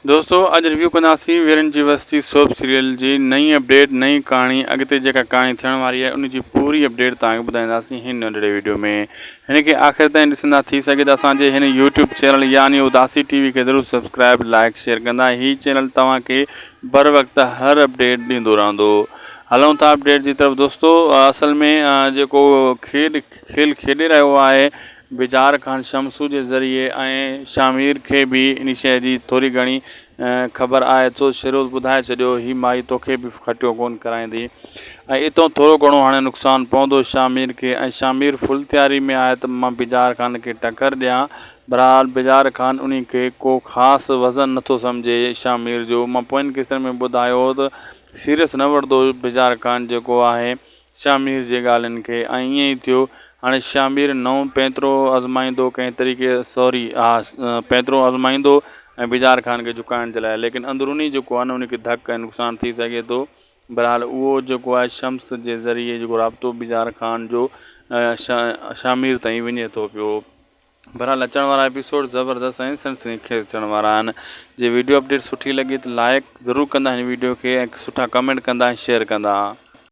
दोस्तों अॼु रिव्यू कंदासीं वीरन जी बस्ती सोप सीरियल जी नई अपडेट, नई कहाणी, अॻिते जेका कहाणी थियण वारी आहे उन जी पूरी अपडेट तव्हांखे ॿुधाईंदासीं हिन नंढिड़े वीडियो में। हिन खे आख़िर ताईं ॾिसंदा थी सघे त असांजे हिन यूट्यूब चैनल यानी उदासी टीवी खे ज़रूरु सब्सक्राइब, लाइक, शेयर कंदा। हीउ चैनल तव्हांखे बर वक़्तु हर अपडेट ॾींदो रहंदो। हलूं था अपडेट जी तरफ़। दोस्तों असल में जेको खेल खेॾे रहियो आहे बिजार ख़ान शमसू जे ज़रिए, ऐं शामिर खे बि इन शइ जी थोरी घणी ख़बर आहे। तो शिरो ॿुधाए छॾियो ही माई तोखे बि खटियो कोन कराईंदी, ऐं इतो थोरो घणो हाणे नुक़सानु पवंदो शामिर खे। ऐं शामिर फुल तयारी में आहे त मां बिजार ख़ान खे टक्कर ॾियां। बहरहाल बिजार ख़ान उन खे को ख़ासि वज़न नथो सम्झे शामिर जो। मां पोयनि किस्म में ॿुधायो हो त सीरियस न वठंदो बिजार ख़ान जेको आहे शामिर जे ॻाल्हियुनि खे, ऐं ईअं ई थियो। हाणे शामिर नओं पैंतरो आज़माईंदो कंहिं तरीक़े, पैंतरो आज़माईंदो ऐं बिजार ख़ान खे झुकाइण जे लाइ, लेकिन अंदरूनी जेको आहे न उनखे धक ऐं नुक़सानु थी सघे थो। बहरहाल उहो जेको आहे शम्स जे ज़रिए जेको राब्तो बिजार ख़ान जो शामिर ताईं वञे थो पियो। बहरहाल अचण वारा एपिसोड ज़बरदस्त ऐं सनसनीखेज़ अचण वारा आहिनि। जे वीडियो अपडेट सुठी लॻी त लाइक ज़रूरु कंदा हिन वीडियो खे, ऐं सुठा कमेंट कंदा ऐं शेयर कंदा।